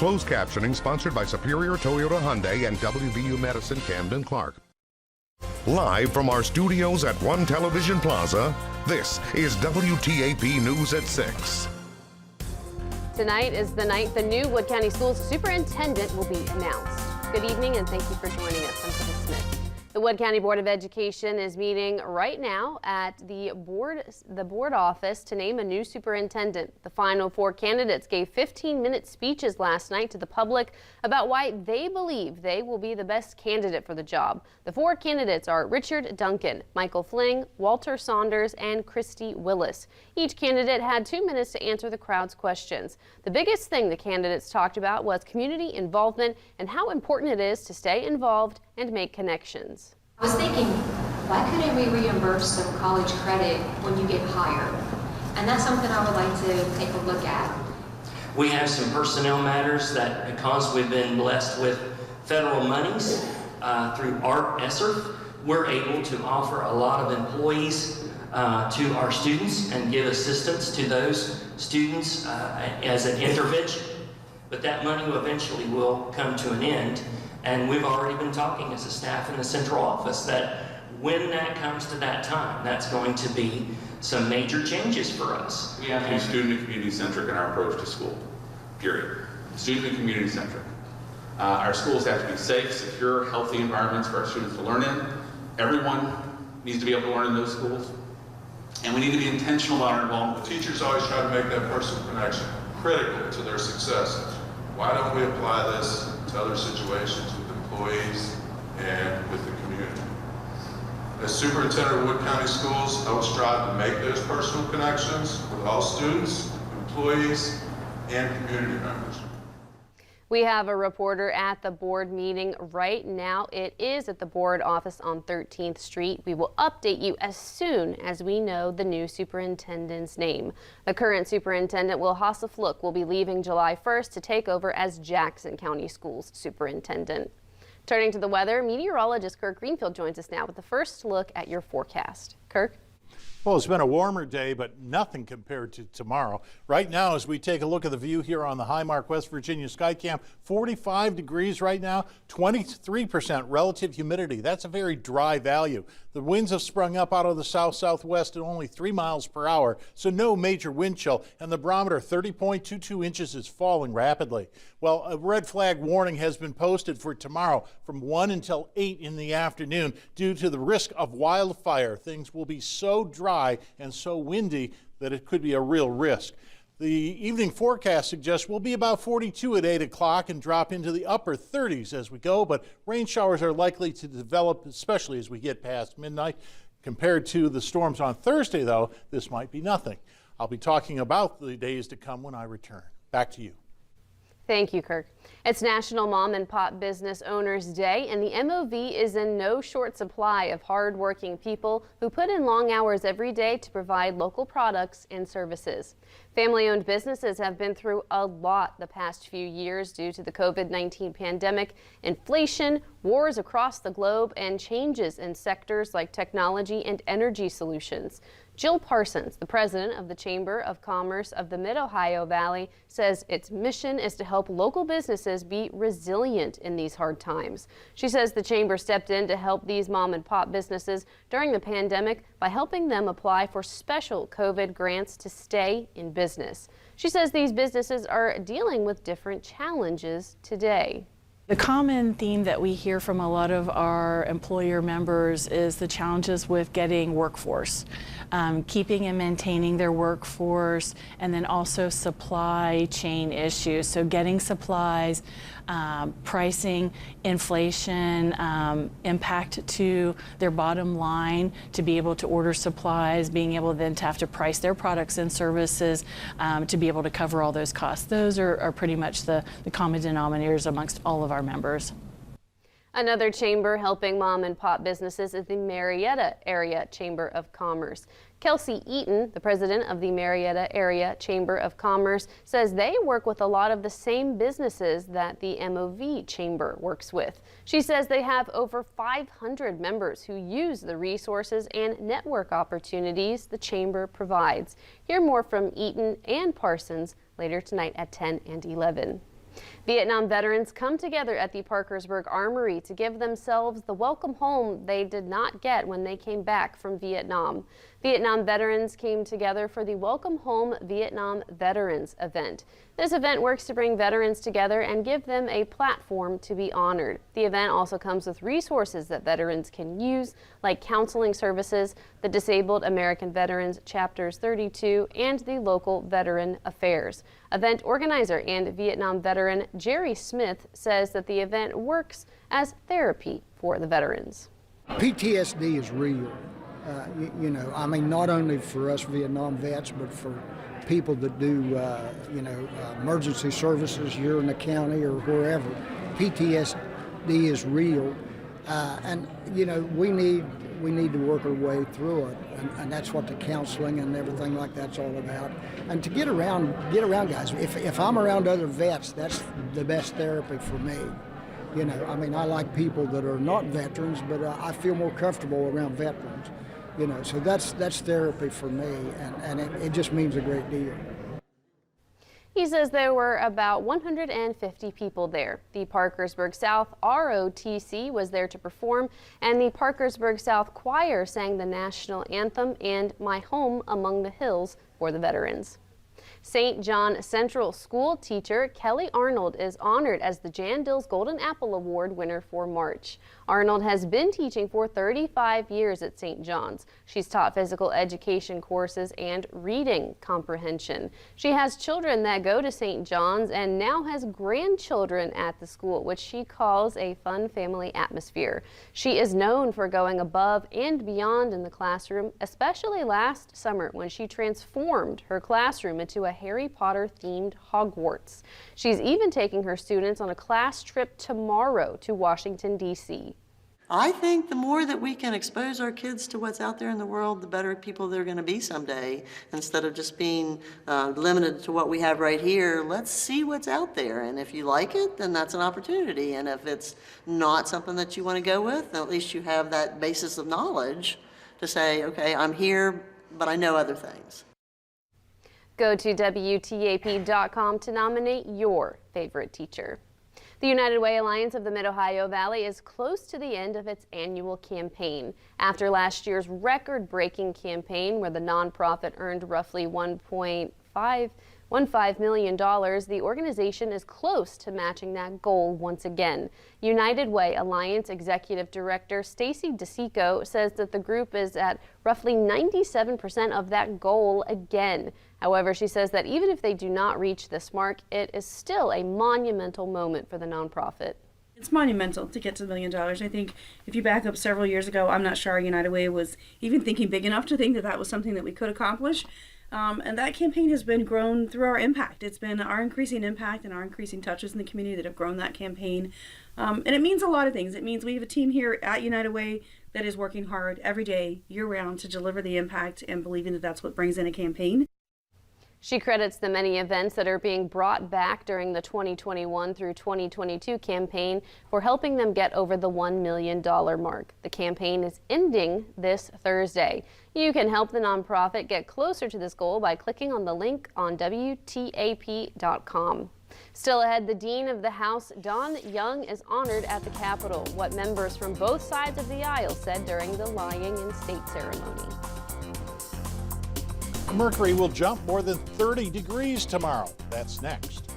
Closed captioning sponsored by Superior Toyota Hyundai and WVU Medicine Camden Clark. Live from our studios at One Television Plaza, this is WTAP News at 6. Tonight is the night the new Wood County Schools Superintendent will be announced. Good evening and thank you for joining us. I'm Phyllis Smith. The Wood County Board of Education is meeting right now at the board office to name a new superintendent. The final 4 candidates gave 15-minute speeches last night to the public about why they believe they will be the best candidate for the job. The 4 candidates are Richard Duncan, Michael Fling, Walter Saunders, and Christy Willis. Each candidate had 2 minutes to answer the crowd's questions. The biggest thing the candidates talked about was community involvement and how important it is to stay involved and make connections. I was thinking, why couldn't we reimburse some college credit when you get hired? And that's something I would like to take a look at. We have some personnel matters that, because we've been blessed with federal monies through ARP ESSER, we're able to offer a lot of employees to our students and give assistance to those students as an intervention. But that money eventually will come to an end. And we've already been talking as a staff in the central office that when that comes to that time, that's going to be some major changes for us. We have to be student and community centric in our approach to school, period. Student and community centric. Our schools have to be safe, secure, healthy environments for our students to learn in. Everyone needs to be able to learn in those schools. And we need to be intentional about our involvement. The teachers always try to make that personal connection critical to their success. Why don't we apply this to other situations with employees and with the community? As superintendent of Wood County Schools, I will strive to make those personal connections with all students, employees, and community members. We have a reporter at the board meeting right now. It is at the board office on 13th Street. We will update you as soon as we know the new superintendent's name. The current superintendent, Will Hassefluck, will be leaving July 1st to take over as Jackson County Schools superintendent. Turning to the weather, meteorologist Kirk Greenfield joins us now with the first look at your forecast. Kirk? Well, it's been a warmer day, but nothing compared to tomorrow. Right now, as we take a look at the view here on the Highmark West Virginia Skycam, 45 degrees right now, 23% relative humidity. That's a very dry value. The winds have sprung up out of the south-southwest at only 3 miles per hour, so no major wind chill, and the barometer 30.22 inches is falling rapidly. Well, a red flag warning has been posted for tomorrow from 1 until 8 in the afternoon due to the risk of wildfire. Things will be so dry and so windy that it could be a real risk. The evening forecast suggests we'll be about 42 at 8 o'clock and drop into the upper 30s as we go, but rain showers are likely to develop, especially as we get past midnight. Compared to the storms on Thursday, though, this might be nothing. I'll be talking about the days to come when I return. Back to you. Thank you, Kirk. It's National Mom and Pop Business Owners Day, and the MOV is in no short supply of hard-working people who put in long hours every day to provide local products and services. Family-owned businesses have been through a lot the past few years due to the COVID-19 pandemic, inflation, wars across the globe, and changes in sectors like technology and energy solutions. Jill Parsons, the president of the Chamber of Commerce of the Mid-Ohio Valley, says its mission is to help local businesses be resilient in these hard times. She says the chamber stepped in to help these mom and pop businesses during the pandemic by helping them apply for special COVID grants to stay in business. She says these businesses are dealing with different challenges today. The common theme that we hear from a lot of our employer members is the challenges with getting workforce, keeping and maintaining their workforce, and then also supply chain issues. So getting supplies, pricing, inflation, impact to their bottom line to be able to order supplies, being able then to have to price their products and services to be able to cover all those costs. Those are pretty much the common denominators amongst all of our members. Another chamber helping mom and pop businesses is the Marietta Area Chamber of Commerce. Kelsey Eaton, the president of the Marietta Area Chamber of Commerce, says they work with a lot of the same businesses that the MOV Chamber works with. She says they have over 500 members who use the resources and network opportunities the chamber provides. Hear more from Eaton and Parsons later tonight at 10 and 11. Vietnam veterans come together at the Parkersburg Armory to give themselves the welcome home they did not get when they came back from Vietnam. Vietnam veterans came together for the Welcome Home Vietnam Veterans event. This event works to bring veterans together and give them a platform to be honored. The event also comes with resources that veterans can use, like counseling services, the Disabled American Veterans Chapters 32, and the local Veteran Affairs. Event organizer and Vietnam veteran Jerry Smith says that the event works as therapy for the veterans. PTSD is real. You know, I mean, not only for us Vietnam vets, but for people that do, emergency services here in the county or wherever. PTSD is real, and you know, we need to work our way through it, and that's what the counseling and everything like that's all about. And to get around guys. If I'm around other vets, that's the best therapy for me. You know, I mean, I like people that are not veterans, but I feel more comfortable around veterans. You know, so that's therapy for me, and it just means a great deal. He says there were about 150 people there. The Parkersburg South ROTC was there to perform, and the Parkersburg South Choir sang the national anthem and My Home Among the Hills for the veterans. St. John Central School teacher Kelly Arnold is honored as the Jan Dills Golden Apple Award winner for March. Arnold has been teaching for 35 years at St. John's. She's taught physical education courses and reading comprehension. She has children that go to St. John's and now has grandchildren at the school, which she calls a fun family atmosphere. She is known for going above and beyond in the classroom, especially last summer when she transformed her classroom into a Harry Potter themed Hogwarts. She's even taking her students on a class trip tomorrow to Washington, D.C. I think the more that we can expose our kids to what's out there in the world, the better people they're going to be someday. Instead of just being limited to what we have right here, let's see what's out there. And if you like it, then that's an opportunity. And if it's not something that you want to go with, then at least you have that basis of knowledge to say, okay, I'm here, but I know other things. Go to WTAP.com to nominate your favorite teacher. The United Way Alliance of the Mid-Ohio Valley is close to the end of its annual campaign. After last year's record-breaking campaign, where the nonprofit earned roughly $1.15 million, the organization is close to matching that goal once again. United Way Alliance Executive Director Stacy DeSico says that the group is at roughly 97% of that goal again. However, she says that even if they do not reach this mark, it is still a monumental moment for the nonprofit. It's monumental to get to $1 million. I think if you back up several years ago, I'm not sure our United Way was even thinking big enough to think that that was something that we could accomplish. And that campaign has been grown through our impact. It's been our increasing impact and our increasing touches in the community that have grown that campaign. And it means a lot of things. It means we have a team here at United Way that is working hard every day, year-round, to deliver the impact and believing that that's what brings in a campaign. She credits the many events that are being brought back during the 2021 through 2022 campaign for helping them get over the $1 million mark. The campaign is ending this Thursday. You can help the nonprofit get closer to this goal by clicking on the link on WTAP.com. Still ahead, the Dean of the House, Don Young, is honored at the Capitol. What members from both sides of the aisle said during the lying in state ceremony. Mercury will jump more than 30 degrees tomorrow. That's next.